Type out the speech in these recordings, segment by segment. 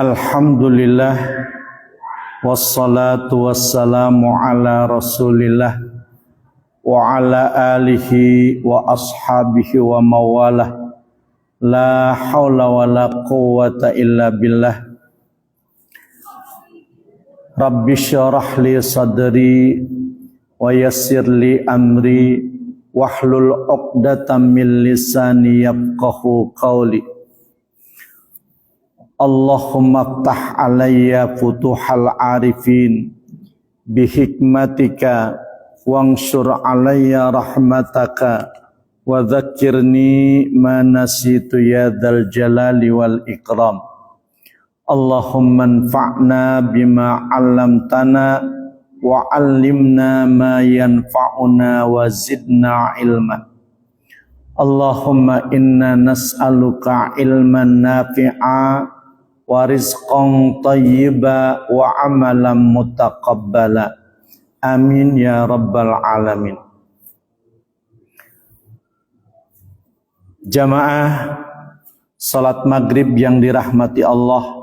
Alhamdulillah, wassalatu wassalamu ala rasulillah wa ala alihi wa ashabihi wa mawalah. La hawla wa la quwwata illa billah. Rabbi syarah li sadri wa yassir li amri wahlul uqdatam min lisani yafqahu qawli. Allahumma ftah alayya futuhal arifin bihikmatika wangshur alayya rahmataka wa dzakirni ma nasitu ya dzal jalali wal ikram. Allahumma anfa'na bima 'allamtana wa 'allimna ma yanfa'una wa zidna ilma. Allahumma inna nas'aluka ilman nafi'a wa rizqan thayyiba wa amalan mutaqabbala. Amin ya rabbal alamin. Jamaah salat maghrib yang dirahmati Allah,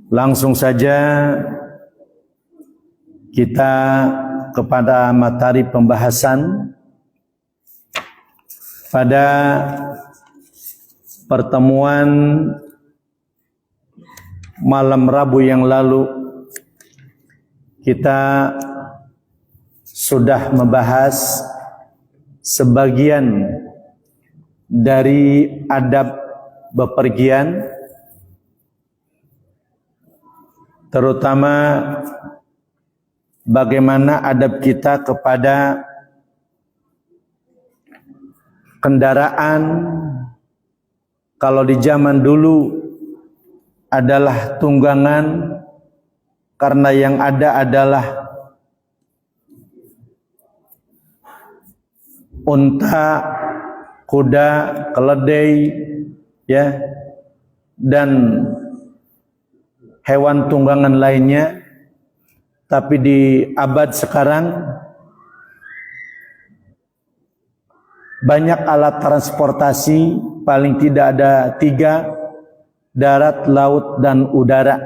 langsung saja kita kepada materi pembahasan. Pada pertemuan malam Rabu yang lalu, kita sudah membahas sebagian dari adab bepergian, terutama bagaimana adab kita kepada kendaraan. Kalau di zaman dulu adalah tunggangan, karena yang ada adalah unta, kuda, keledai, ya, dan hewan tunggangan lainnya. Tapi di abad sekarang banyak alat transportasi, paling tidak ada 3, darat, laut, dan udara.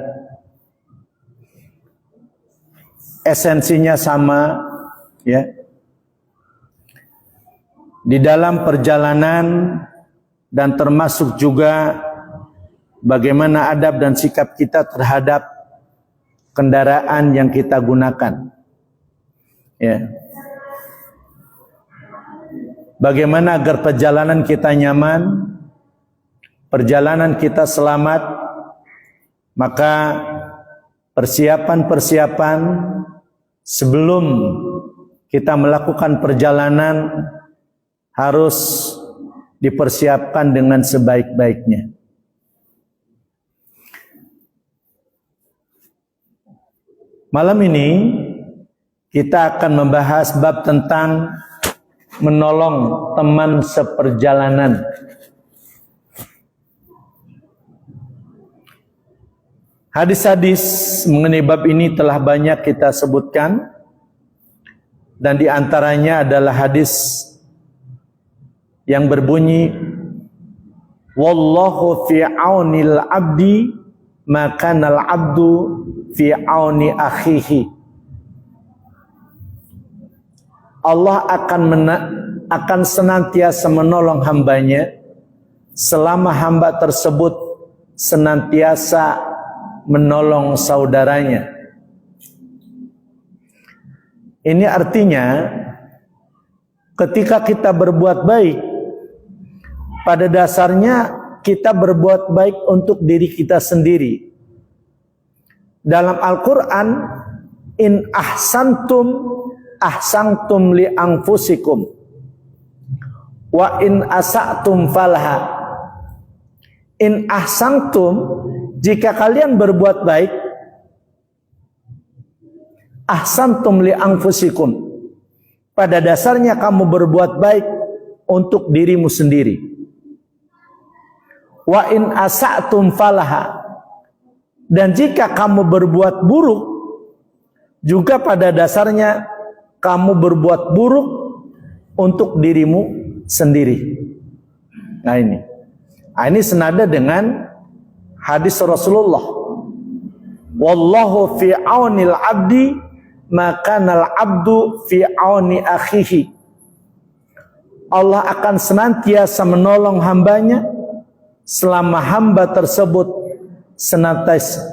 Esensinya sama, ya. Di dalam perjalanan dan termasuk juga bagaimana adab dan sikap kita terhadap kendaraan yang kita gunakan, ya. Bagaimana agar perjalanan kita nyaman, perjalanan kita selamat. Maka persiapan-persiapan sebelum kita melakukan perjalanan harus dipersiapkan dengan sebaik-baiknya. Malam ini kita akan membahas bab tentang menolong teman seperjalanan. Hadis-hadis mengenai bab ini telah banyak kita sebutkan, dan di antaranya adalah hadis yang berbunyi, wallahu fi aunil abdi makanal abdu fi auni akhihi. Allah akan senantiasa menolong hambanya selama hamba tersebut senantiasa menolong saudaranya. Ini artinya ketika kita berbuat baik, pada dasarnya kita berbuat baik untuk diri kita sendiri. Dalam Al-Quran, in ahsantum ahsantum li anfusikum wa in asa'tum falaha. In ahsantum, jika kalian berbuat baik, ahsantum li anfusikum, pada dasarnya kamu berbuat baik untuk dirimu sendiri. Wa in asa'tum falaha, dan jika kamu berbuat buruk, juga pada dasarnya kamu berbuat buruk untuk dirimu sendiri. Nah ini. Ini senada dengan hadis Rasulullah. Wallahu fi aunil abdi makanal abdu fi auni akhihi. Allah akan senantiasa menolong hambanya selama hamba tersebut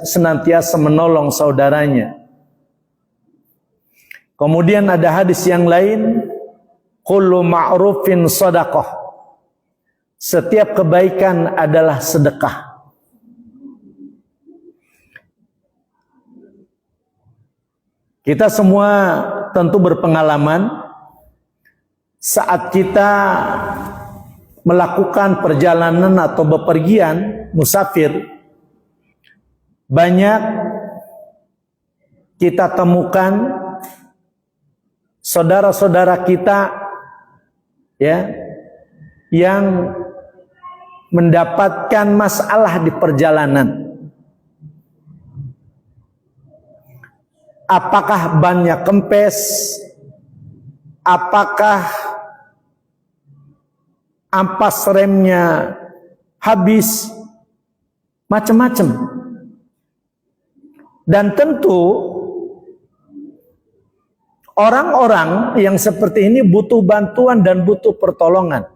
senantiasa menolong saudaranya. Kemudian ada hadis yang lain, kullu ma'rufin shadaqah. Setiap kebaikan adalah sedekah. Kita semua tentu berpengalaman saat kita melakukan perjalanan atau bepergian musafir, banyak kita temukan saudara-saudara kita ya yang mendapatkan masalah di perjalanan. Apakah bannya kempes? Apakah ampas remnya habis? Macam-macam. Dan tentu orang-orang yang seperti ini butuh bantuan dan butuh pertolongan.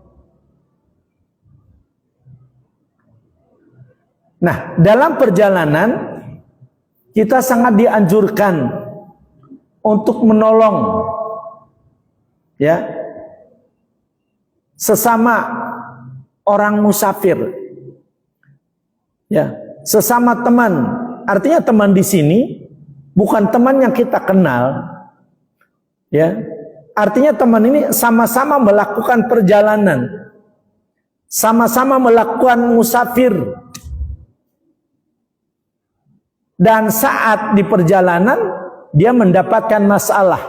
Nah, dalam perjalanan kita sangat dianjurkan untuk menolong ya sesama orang musafir, ya sesama teman. Artinya teman di sini bukan teman yang kita kenal, ya. Artinya teman ini sama-sama melakukan perjalanan, sama-sama melakukan musafir. Dan saat di perjalanan dia mendapatkan masalah,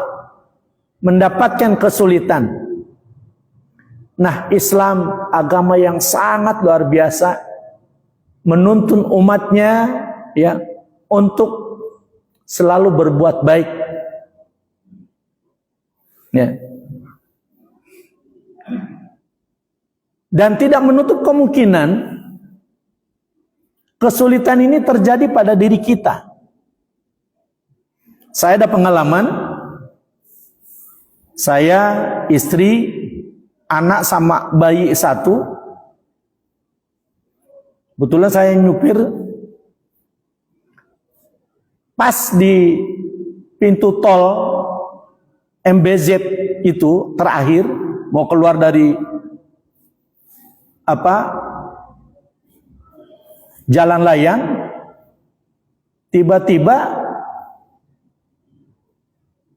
mendapatkan kesulitan. Nah, Islam agama yang sangat luar biasa, menuntun umatnya ya untuk selalu berbuat baik. Ya. Dan tidak menutup kemungkinan kesulitan ini terjadi pada diri kita. Saya ada pengalaman, saya, istri, anak sama bayi satu. Kebetulan saya nyupir, pas di pintu tol MBZ itu terakhir, mau keluar dari jalan layang, tiba-tiba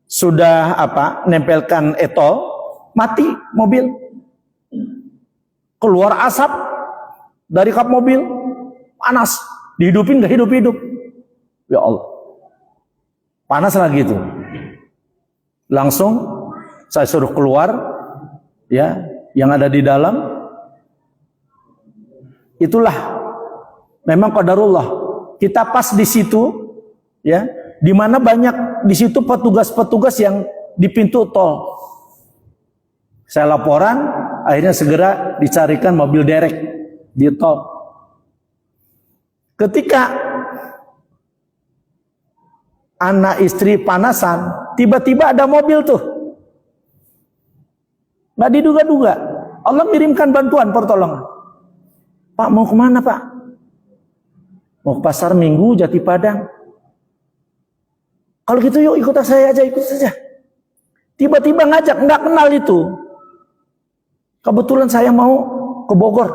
sudah nempelkan etol, mati mobil, keluar asap dari kap mobil, panas, dihidupin gak hidup-hidup, ya Allah, panas lagi itu. Langsung saya suruh keluar, ya, yang ada di dalam. Itulah memang qadarullah. Kita pas di situ, ya, di mana banyak di situ petugas-petugas yang di pintu tol. Saya laporan, akhirnya segera dicarikan mobil derek di tol. Ketika anak istri panasan, tiba-tiba ada mobil tuh, nggak diduga-duga. Allah kirimkan bantuan pertolongan. Pak, mau kemana Pak? Mau ke pasar Minggu Jati Padang. Kalau gitu yuk ikut saya aja, ikut saja. Tiba-tiba ngajak, nggak kenal itu. Kebetulan saya mau ke Bogor.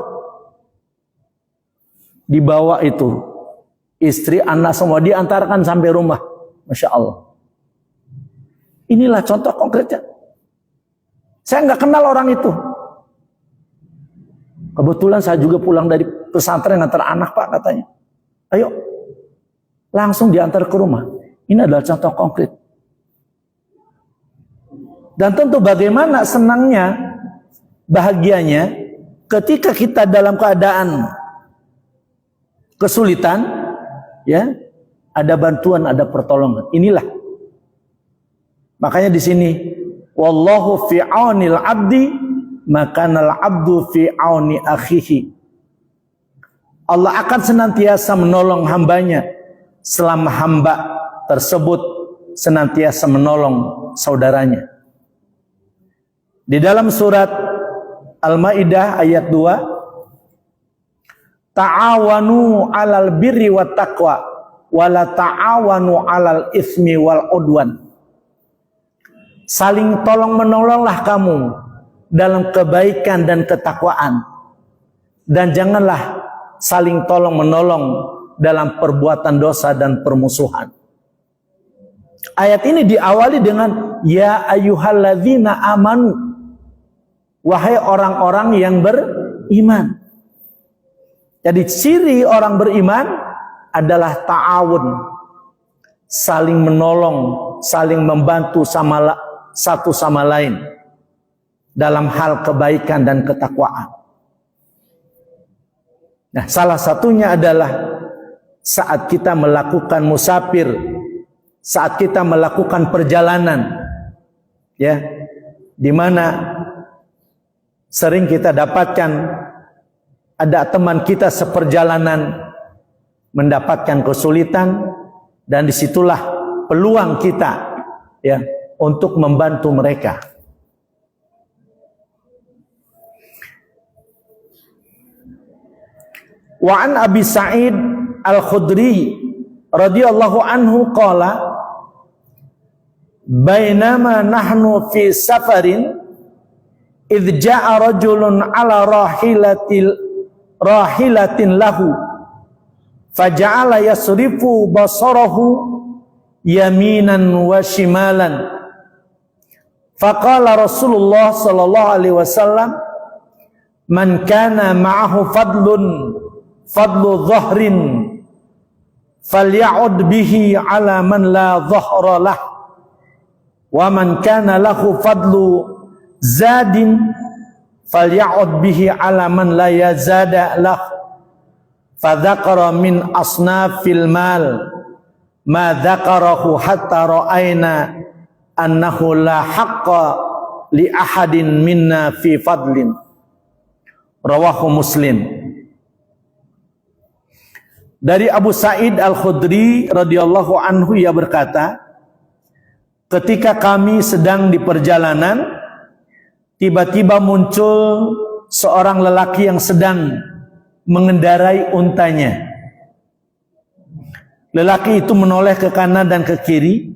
Dibawa itu, istri, anak semua diantarkan sampai rumah. Masya Allah. Inilah contoh konkretnya. Saya nggak kenal orang itu. Kebetulan saya juga pulang dari pesantren ngantar anak Pak, katanya. Ayo, langsung diantar ke rumah. Ini adalah contoh konkret. Dan tentu bagaimana senangnya, bahagianya ketika kita dalam keadaan kesulitan, ya, ada bantuan, ada pertolongan. Inilah. Makanya di sini, wallahu fi aunil abdi makanal abdu fi auni akhihi. Allah akan senantiasa menolong hambanya selama hamba tersebut senantiasa menolong saudaranya. Di dalam surat Al-Maidah ayat 2, ta'awanu 'alal birri wat taqwa wa la ta'awanu 'alal ismi wal udwan. Saling tolong menolonglah kamu dalam kebaikan dan ketakwaan, dan janganlah saling tolong menolong dalam perbuatan dosa dan permusuhan. Ayat ini diawali dengan ya ayyuhalladzina amanu, wahai orang-orang yang beriman. Jadi ciri orang beriman adalah ta'awun, saling menolong, saling membantu satu sama lain dalam hal kebaikan dan ketakwaan. Nah, salah satunya adalah saat kita melakukan musafir, saat kita melakukan perjalanan, ya, di mana sering kita dapatkan ada teman kita seperjalanan mendapatkan kesulitan, dan disitulah peluang kita, ya, untuk membantu mereka. Wa an Abi Sa'id Al-Khudri radhiyallahu anhu qala bainama nahnu fi safarin idh ja'a rajulun ala rahilatin lahu faja'ala yasrifu basarahu yaminan wa shimalan faqala Rasulullah sallallahu alaihi wasallam man kana ma'ahu fadlu dhahrin falya'ud bihi ala man la dhahra lah wa man kana lahu fadlu zadin falya'ud bihi ala man la yazada lah. Fadzakara min asnafil mal ma dzakarahu hatta ra'ayna annahu la haqqa li ahadin minna fi fadlin. Rawahu Muslim. Dari Abu Sa'id Al-Khudri radhiyallahu anhu, ia berkata, ketika kami sedang di perjalanan, tiba-tiba muncul seorang lelaki yang sedang mengendarai untanya. Lelaki itu menoleh ke kanan dan ke kiri.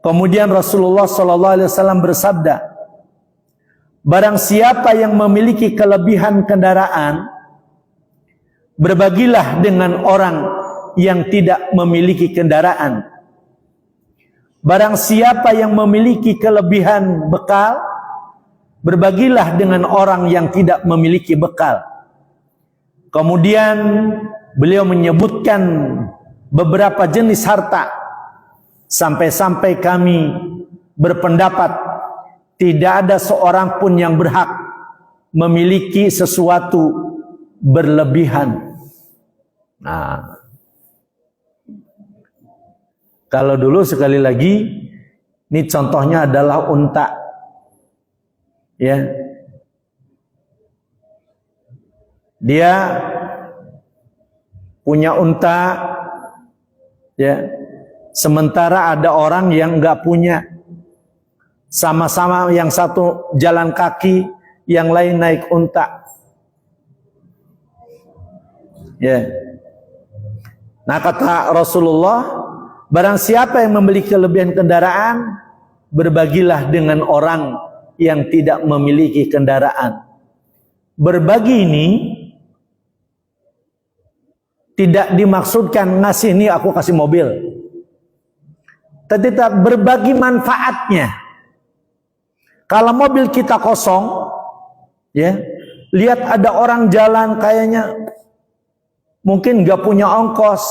Kemudian Rasulullah SAW bersabda, barang siapa yang memiliki kelebihan kendaraan, berbagilah dengan orang yang tidak memiliki kendaraan. Barang siapa yang memiliki kelebihan bekal, berbagilah dengan orang yang tidak memiliki bekal. Kemudian beliau menyebutkan beberapa jenis harta, sampai-sampai kami berpendapat tidak ada seorang pun yang berhak memiliki sesuatu berlebihan. Nah, kalau dulu sekali lagi, ini contohnya adalah unta, ya. Dia punya unta, ya. Sementara ada orang yang nggak punya, sama-sama yang satu jalan kaki, yang lain naik unta. Ya. Nah, kata Rasulullah, barang siapa yang memiliki kelebihan kendaraan, berbagilah dengan orang yang tidak memiliki kendaraan. Berbagi ini tidak dimaksudkan ngasih ini aku kasih mobil, tetapi berbagi manfaatnya. Kalau mobil kita kosong, ya, lihat ada orang jalan kayaknya mungkin gak punya ongkos,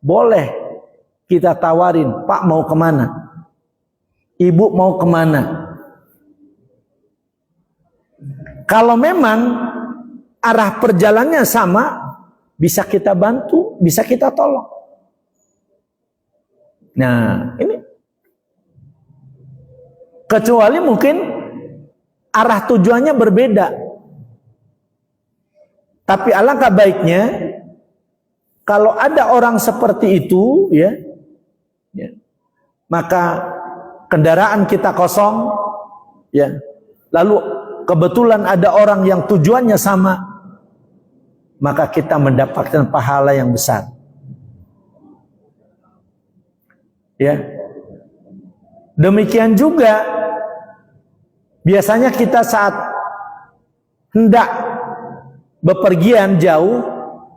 boleh kita tawarin, Pak mau kemana? Ibu mau kemana? Kalau memang arah perjalanannya sama, bisa kita bantu, bisa kita tolong. Nah, ini kecuali mungkin arah tujuannya berbeda. Tapi alangkah baiknya kalau ada orang seperti itu, ya, maka kendaraan kita kosong, ya, lalu kebetulan ada orang yang tujuannya sama, maka kita mendapatkan pahala yang besar. Ya. Demikian juga biasanya kita saat hendak bepergian jauh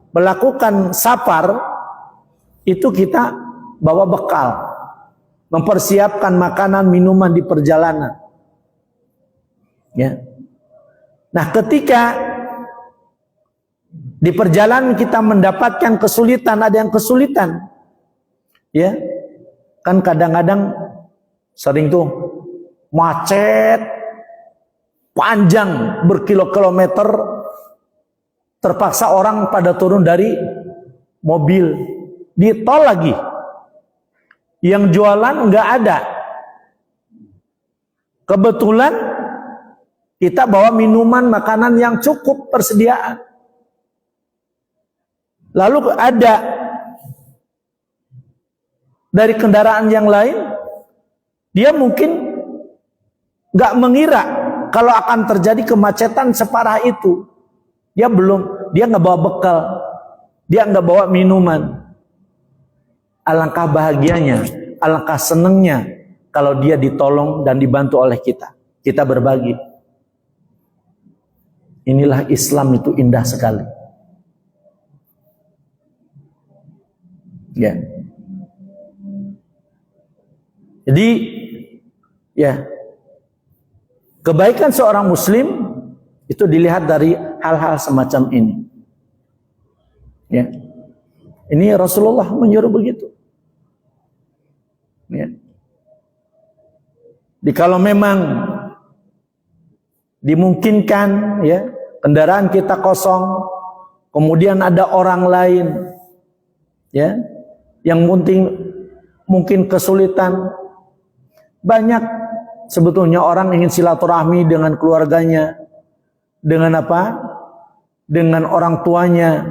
melakukan safar, itu kita bawa bekal, mempersiapkan makanan minuman di perjalanan. Ya. Nah, ketika di perjalanan kita mendapatkan kesulitan, ada yang kesulitan, ya, kan kadang-kadang sering tuh macet panjang berkilo-kilometer, terpaksa orang pada turun dari mobil, di tol lagi, yang jualan nggak ada. Kebetulan kita bawa minuman, makanan yang cukup persediaan. Lalu ada dari kendaraan yang lain, dia mungkin nggak mengira kalau akan terjadi kemacetan separah itu. Dia nggak bawa bekal, dia nggak bawa minuman. Alangkah bahagianya, alangkah senangnya kalau dia ditolong dan dibantu oleh kita. Kita berbagi. Inilah Islam, itu indah sekali. Ya. Jadi, ya, kebaikan seorang muslim itu dilihat dari hal-hal semacam ini. Ya. Ini Rasulullah menyuruh begitu. Ya. Jadi kalau memang dimungkinkan, ya, kendaraan kita kosong, kemudian ada orang lain, ya, yang mungkin kesulitan. Banyak sebetulnya orang ingin silaturahmi dengan keluarganya, dengan apa? Dengan orang tuanya.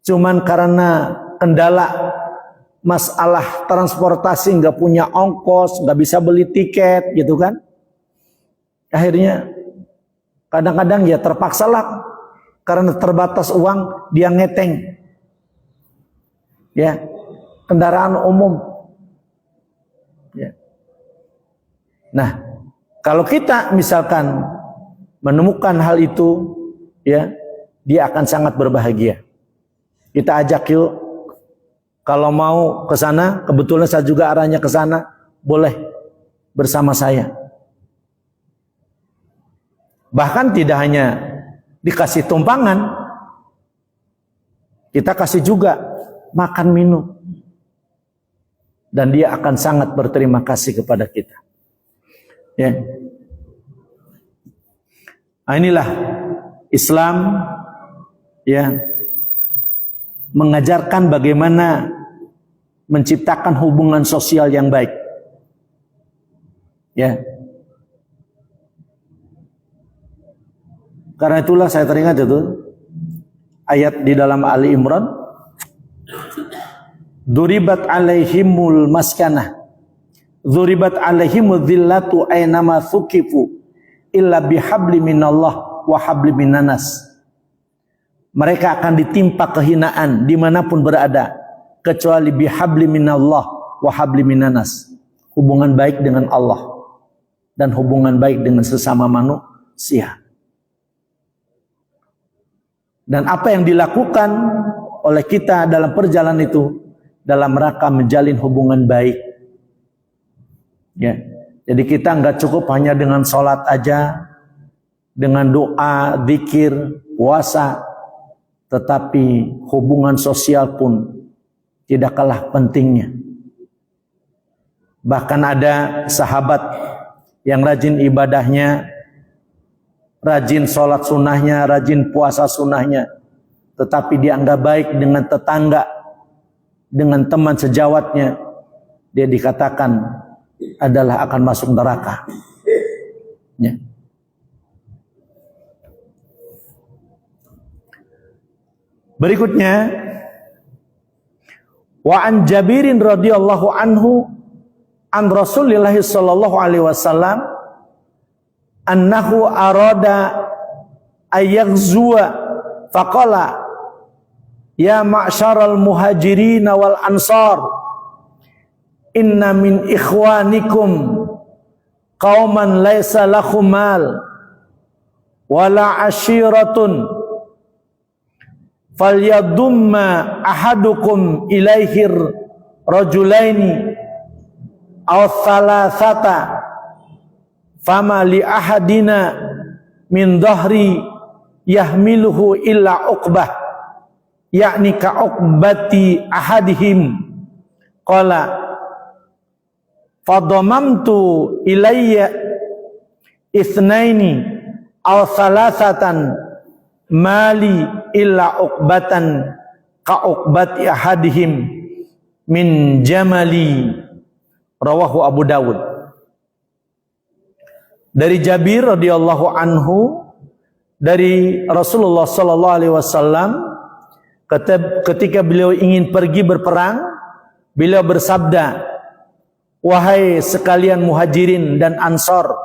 Cuman karena kendala masalah transportasi, nggak punya ongkos, nggak bisa beli tiket, gitu kan? Akhirnya kadang-kadang ya terpaksalah karena terbatas uang, dia ngeteng, ya, kendaraan umum. Ya. Nah, kalau kita misalkan menemukan hal itu, ya, dia akan sangat berbahagia. Kita ajak yuk, kalau mau ke sana, kebetulan saya juga arahnya ke sana, boleh bersama saya. Bahkan tidak hanya dikasih tumpangan, kita kasih juga makan minum. Dan dia akan sangat berterima kasih kepada kita. Ya. Nah, inilah Islam, ya, mengajarkan bagaimana menciptakan hubungan sosial yang baik. Ya. Karena itulah saya teringat itu ayat di dalam Ali Imran, Duribat alaihimul maskanah, Duribat alaihimul dhillatu aynama thukifu illa bihabli minallah wa habli minanas. Mereka akan ditimpa kehinaan dimanapun berada, kecuali bihabli minallah wa habli minanas. Hubungan baik dengan Allah dan hubungan baik dengan sesama manusia. Dan apa yang dilakukan oleh kita dalam perjalanan itu dalam rangka menjalin hubungan baik. Ya. Jadi kita nggak cukup hanya dengan sholat aja, dengan doa, zikir, puasa, tetapi hubungan sosial pun tidak kalah pentingnya. Bahkan ada sahabat yang rajin ibadahnya, rajin sholat sunnahnya, rajin puasa sunnahnya, tetapi dia nggak baik dengan tetangga, dengan teman sejawatnya, dia dikatakan adalah akan masuk neraka. Ya. Berikutnya, wa an Jabirin radhiyallahu anhu an Rasulillah sallallahu alaihi wasallam annahu arada ayaghzuwa faqala ya ma'syaral muhajirin wal ansar inna min ikhwanikum qauman laisa lahum mal wala ashiratun falyadumma ahadukum ilaihir rajulaini aw thalathata fama li ahadina min dhahri yahmiluhu illa uqbah yakni ka uqbati ahadihim qala fadamamtu ilayya ithnaini aw thalathatan mali illa uqbatan ka uqbati ahadihim min jamali. Rawahu Abu Dawud. Dari Jabir radhiyallahu anhu dari Rasulullah sallallahu alaihi wasallam ketika beliau ingin pergi berperang, beliau bersabda, wahai sekalian muhajirin dan ansor,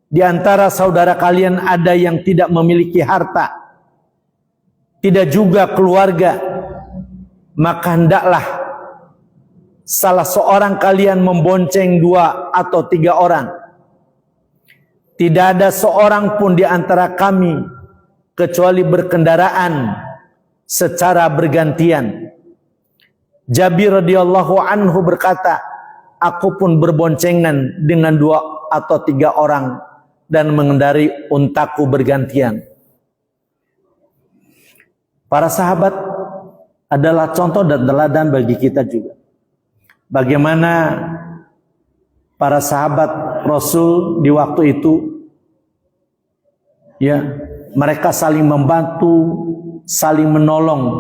di antara saudara kalian ada yang tidak memiliki harta, tidak juga keluarga, maka hendaklah salah seorang kalian membonceng 2 atau 3 orang. Tidak ada seorang pun di antara kami kecuali berkendaraan secara bergantian. Jabir radhiyallahu anhu berkata, aku pun berboncengan dengan 2 atau 3 orang dan mengendari untaku bergantian. Para sahabat adalah contoh dan teladan bagi kita juga. Bagaimana para sahabat Rasul di waktu itu, ya, mereka saling membantu, saling menolong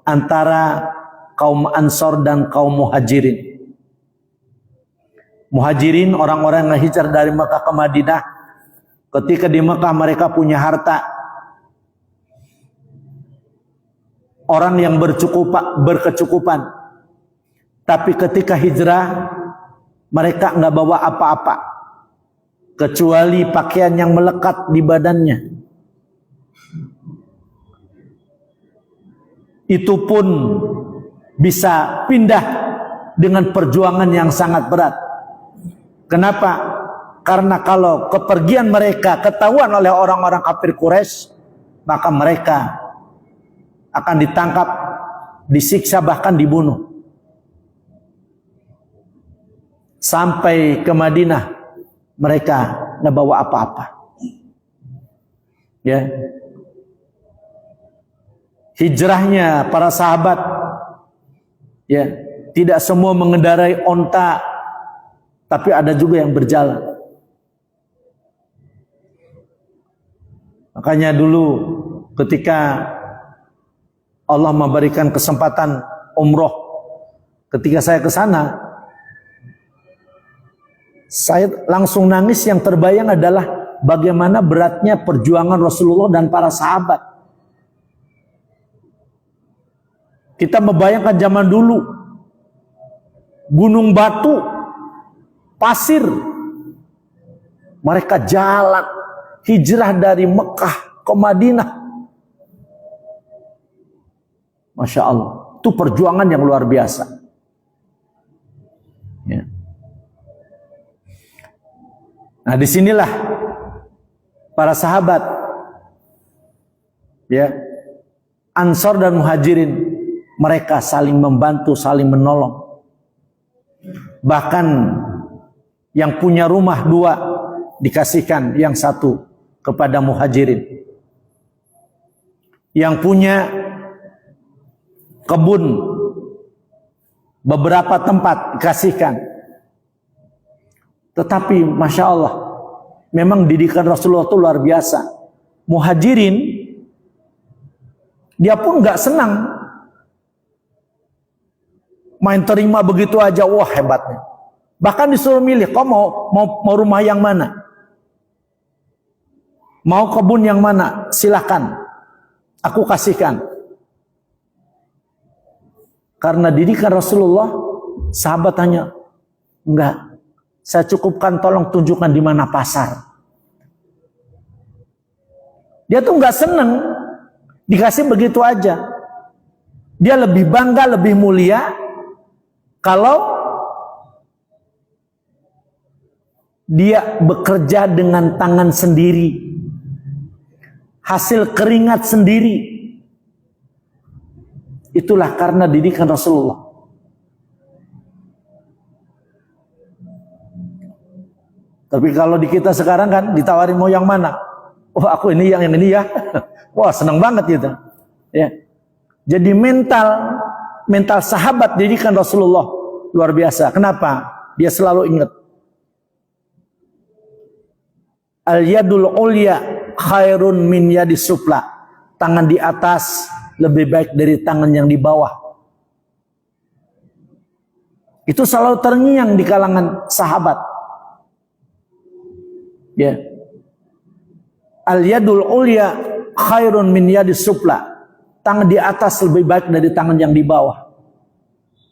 antara kaum Ansor dan kaum Muhajirin. Muhajirin orang-orang yang hijrah dari Mekah ke Madinah. Ketika di Mekah mereka punya harta. Orang yang berkecukupan. Tapi ketika hijrah mereka nggak bawa apa-apa kecuali pakaian yang melekat di badannya. Itu pun bisa pindah dengan perjuangan yang sangat berat. Kenapa? Karena kalau kepergian mereka ketahuan oleh orang-orang kafir Quraisy, maka mereka akan ditangkap, disiksa, bahkan dibunuh. Sampai ke Madinah mereka nggak bawa apa-apa. Ya. Hijrahnya para sahabat, ya, tidak semua mengendarai onta, tapi ada juga yang berjalan. Makanya dulu ketika Allah memberikan kesempatan umroh, ketika saya ke sana, saya langsung nangis. Yang terbayang adalah bagaimana beratnya perjuangan Rasulullah dan para sahabat. Kita membayangkan zaman dulu, gunung batu, pasir, mereka jalan hijrah dari Mekah ke Madinah. Masya Allah, itu perjuangan yang luar biasa. Ya. Nah, disinilah para sahabat, ya, Ansor dan Muhajirin, mereka saling membantu, saling menolong. Bahkan yang punya rumah 2 dikasihkan yang 1 kepada Muhajirin. Yang punya kebun beberapa tempat dikasihkan. Tetapi Masya Allah, memang didikan Rasulullah itu luar biasa. Muhajirin, dia pun gak senang main terima begitu aja. Wah, hebatnya. Bahkan disuruh milih, kau mau rumah yang mana? Mau kebun yang mana? Silahkan, aku kasihkan. karena didikan Rasulullah, sahabat tanya, enggak, saya cukupkan, tolong tunjukkan di mana pasar. Dia tuh enggak seneng dikasih begitu aja. Dia lebih bangga, lebih mulia kalau dia bekerja dengan tangan sendiri, hasil keringat sendiri. Itulah karena didikan Rasulullah. Tapi kalau di kita sekarang kan ditawarin mau yang mana? Oh, aku ini yang ini ya. Wah, senang banget gitu. Ya. Jadi mental sahabat didikan Rasulullah luar biasa. Kenapa? Dia selalu ingat al-yadul ulya khairun min yadis sufla. Tangan di atas lebih baik dari tangan yang di bawah. Itu selalu terngiang di kalangan sahabat. Ya. Al-yadul ulya khairun min yadis sufla. Tangan di atas lebih baik dari tangan yang di bawah.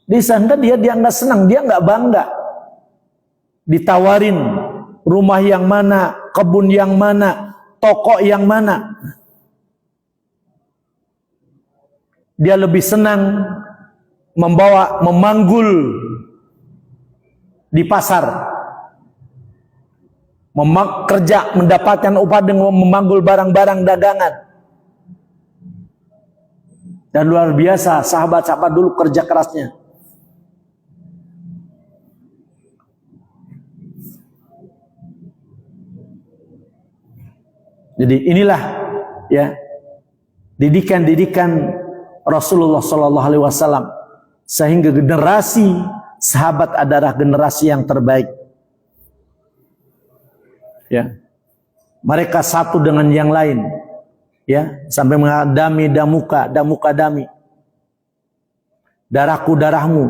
Di sana dia nggak senang, dia nggak bangga. Ditawarin rumah yang mana, kebun yang mana, toko yang mana. Dia lebih senang memanggul di pasar. Kerja mendapatkan upah dengan memanggul barang-barang dagangan. Dan luar biasa sahabat-sahabat dulu kerja kerasnya. Jadi inilah ya didikan Rasulullah Sallallahu Alaihi Wasallam, sehingga generasi sahabat adalah generasi yang terbaik. Ya, mereka satu dengan yang lain. Ya, sampai mengadami damuka dami. Darahku darahmu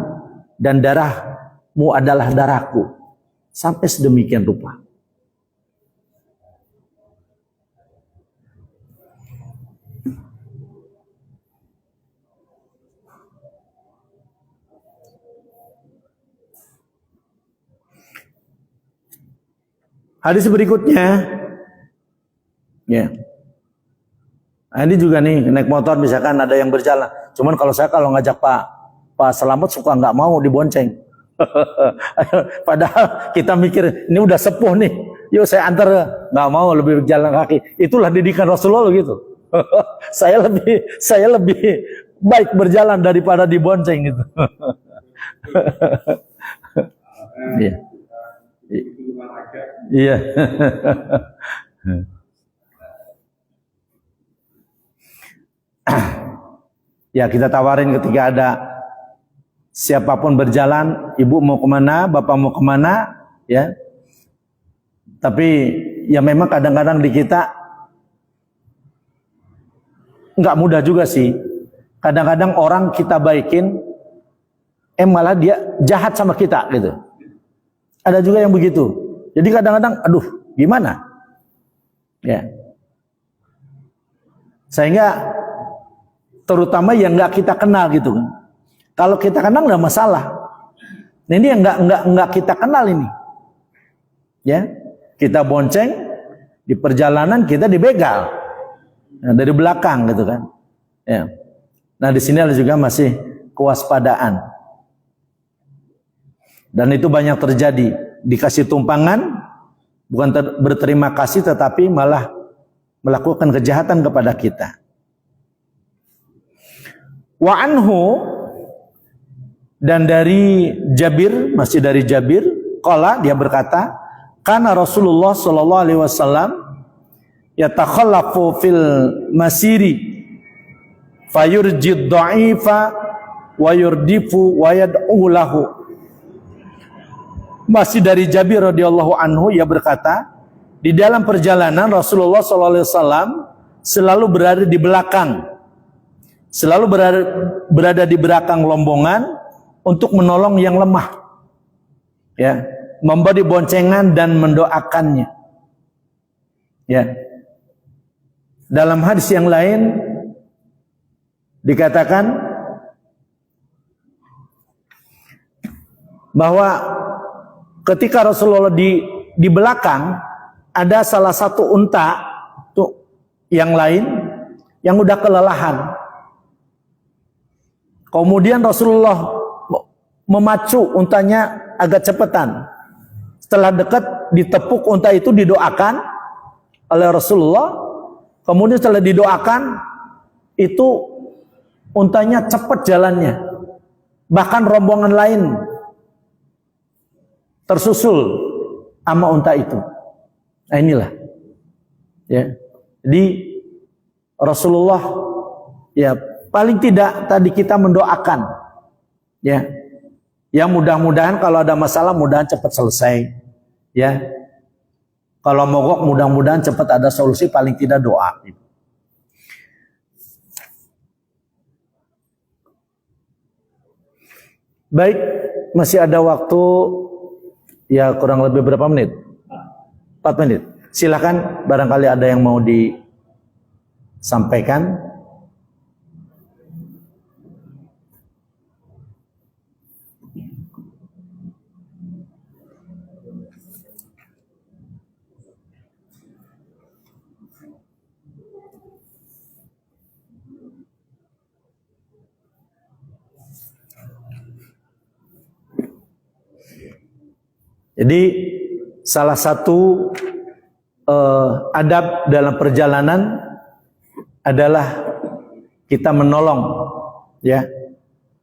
dan darahmu adalah darahku. Sampai sedemikian rupa. Hadis berikutnya, ya. Nah, ini juga nih naik motor misalkan ada yang berjalan. Cuman kalau ngajak Pak Selamat suka nggak mau dibonceng. Padahal kita mikir ini udah sepuh nih, yuk saya antar, nggak mau, lebih berjalan kaki. Itulah didikan Rasulullah gitu. saya lebih baik berjalan daripada dibonceng gitu. Iya. Iya. Ya, kita tawarin ketika ada siapapun berjalan, ibu mau kemana, bapak mau kemana, ya. Tapi ya memang kadang-kadang di kita nggak mudah juga sih. Kadang-kadang orang kita baikin, malah dia jahat sama kita gitu. Ada juga yang begitu. Jadi kadang-kadang, aduh, gimana? Ya. Sehingga terutama yang nggak kita kenal gitu kan. Kalau kita kenal nggak masalah. Nah, ini yang nggak kita kenal ini. Ya, kita bonceng di perjalanan, kita dibegal. Nah, dari belakang gitu kan. Ya. Nah, di sini ada juga masih kewaspadaan. Dan itu banyak terjadi. Dikasih tumpangan, bukan berterima kasih, tetapi malah melakukan kejahatan kepada kita. Wa anhu, dan dari Jabir, masih dari Jabir, qala, dia berkata, kana Rasulullah sallallahu alaihi wasallam yatakhallafu fil masiri fayurjid dha'ifa wa yurdifu wa yad'u lahu. Masih dari Jabir radhiyallahu anhu, ia berkata, di dalam perjalanan Rasulullah sallallahu alaihi wasallam selalu berada di belakang. Selalu berada di belakang rombongan untuk menolong yang lemah. Ya, memberi boncengan dan mendoakannya. Ya. Dalam hadis yang lain dikatakan bahwa ketika Rasulullah di belakang ada salah satu unta tuh yang lain yang udah kelelahan. Kemudian Rasulullah memacu untanya agak cepetan. Setelah dekat ditepuk unta itu, didoakan oleh Rasulullah. Kemudian setelah didoakan itu untanya cepat jalannya. Bahkan rombongan lain tersusul sama unta itu. Nah inilah ya. Jadi Rasulullah ya paling tidak tadi kita mendoakan ya. Ya mudah-mudahan kalau ada masalah mudahan cepat selesai ya. Kalau mogok mudah-mudahan cepat ada solusi, paling tidak doa. Baik, masih ada waktu ya kurang lebih berapa menit? 4 menit. Silakan barangkali ada yang mau disampaikan. Jadi salah satu adab dalam perjalanan adalah kita menolong ya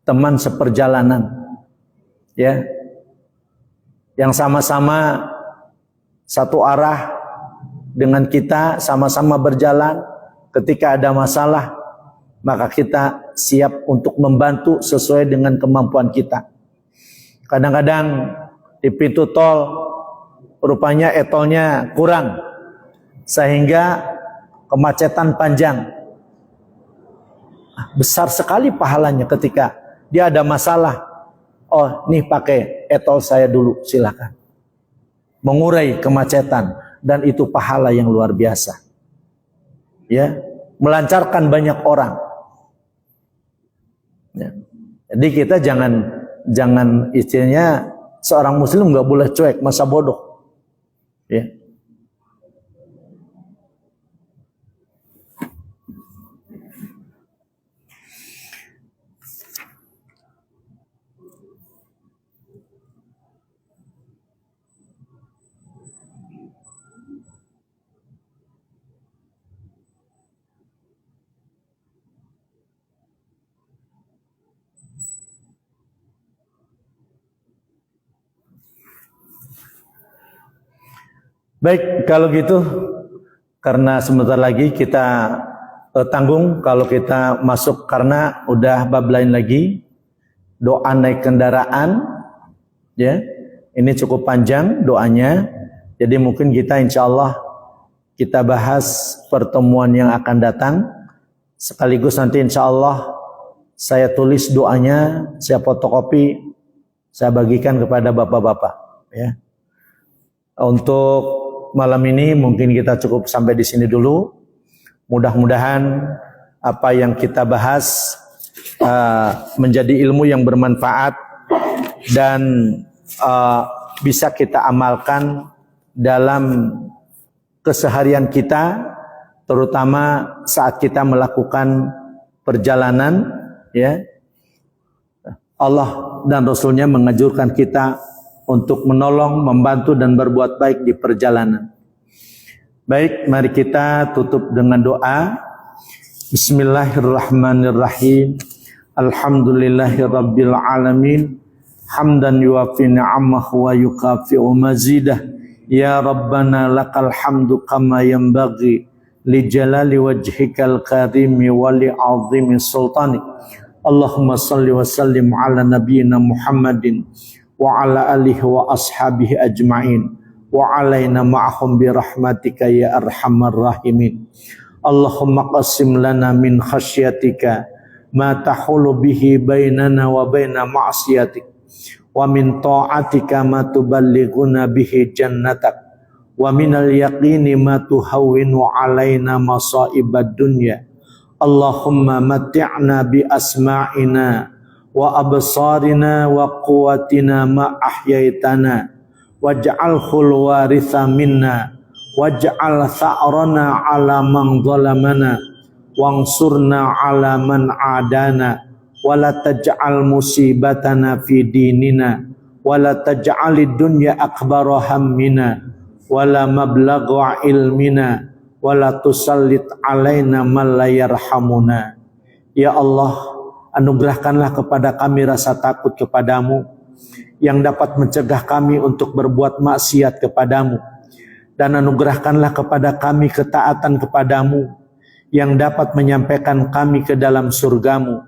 teman seperjalanan ya yang sama-sama satu arah dengan kita, sama-sama berjalan. Ketika ada masalah maka kita siap untuk membantu sesuai dengan kemampuan kita. Kadang-kadang di pintu tol rupanya etolnya kurang sehingga kemacetan panjang. Besar sekali pahalanya ketika dia ada masalah. Oh, nih pakai etol saya dulu, silakan. Mengurai kemacetan, dan itu pahala yang luar biasa. Ya, melancarkan banyak orang. Ya. Jadi kita jangan istilahnya seorang muslim nggak boleh cuek, masa bodoh. Ya. Baik, kalau gitu karena sebentar lagi kita tanggung kalau kita masuk karena udah bab lain lagi, doa naik kendaraan ya. Ini cukup panjang doanya. Jadi mungkin kita insya Allah kita bahas pertemuan yang akan datang. Sekaligus nanti insya Allah saya tulis doanya, saya fotokopi, saya bagikan kepada bapak-bapak ya. Untuk malam ini mungkin kita cukup sampai di sini dulu. Mudah-mudahan apa yang kita bahas menjadi ilmu yang bermanfaat dan bisa kita amalkan dalam keseharian kita, terutama saat kita melakukan perjalanan ya. Allah dan Rasulnya menganjurkan kita untuk menolong, membantu dan berbuat baik di perjalanan. Baik, mari kita tutup dengan doa. Bismillahirrahmanirrahim. Alhamdulillahirabbil alamin. Hamdan yuwafi ni'amahu wa yukafi'u mazidah. Ya Rabbana lakal hamdu kama yanbaghi li jalali wajhikal karimi wa li 'azimi sultani. Allahumma salli wa sallim ala nabiyyina Muhammadin wa ala alihi wa ashabihi ajma'in wa alaina ma'ahum bi rahmatika ya arhamar rahimin. Allahumma qasim lana min khasyatika ma tahulu bihi bainana wa baina ma'siyatik wa min ta'atika ma tuballighuna bihi jannatak wa minal yaqini ma tuhawwinu alaina masaibad dunya. Allahumma matti'na bi asma'ina wa absarina wa quwwatina ma ahyaitana waj'alhul waritha minna waj'al tha'rana 'ala man zalamana wansurna 'ala man 'adana wala taj'al musibatana fi dinina wala taj'alid dunya akbara hammina wala mablagha ilmina wala tusallit alaina man la yarhamuna. Ya Allah, anugerahkanlah kepada kami rasa takut kepadamu yang dapat mencegah kami untuk berbuat maksiat kepadamu, dan anugerahkanlah kepada kami ketaatan kepadamu yang dapat menyampaikan kami ke dalam surgamu,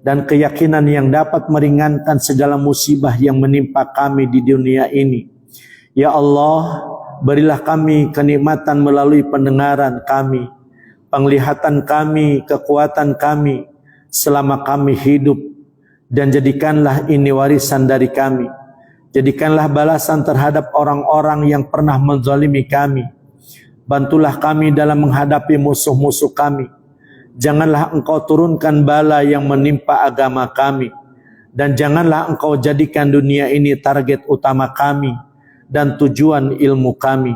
dan keyakinan yang dapat meringankan segala musibah yang menimpa kami di dunia ini. Ya Allah, berilah kami kenikmatan melalui pendengaran kami, penglihatan kami, kekuatan kami selama kami hidup, dan jadikanlah ini warisan dari kami. Jadikanlah balasan terhadap orang-orang yang pernah menzalimi kami. Bantulah kami dalam menghadapi musuh-musuh kami. Janganlah engkau turunkan bala yang menimpa agama kami, dan janganlah engkau jadikan dunia ini target utama kami dan tujuan ilmu kami,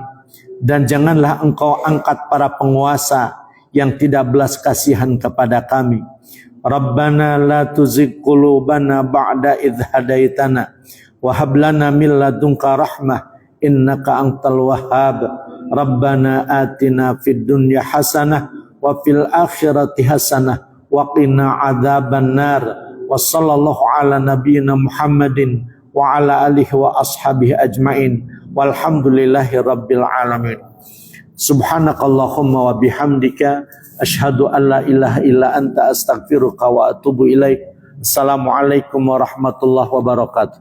dan janganlah engkau angkat para penguasa yang tidak belas kasihan kepada kami. Rabbana la tuzigh qulubana ba'da idh hadaitana wa hab lana min ladunka rahmah innaka antal wahhab. Rabbana atina fid dunya hasanah wa fil akhirati hasanah wa qina adzaban nar. Wa sallallahu ala nabiyyina Muhammadin wa ala alihi wa ashabihi ajmain walhamdulillahi rabbil alamin. Subhanakallahumma wa bihamdika asyhadu an la ilaha illa anta astaghfiruka wa atubu ilaik. Assalamualaikum warahmatullahi wabarakatuh.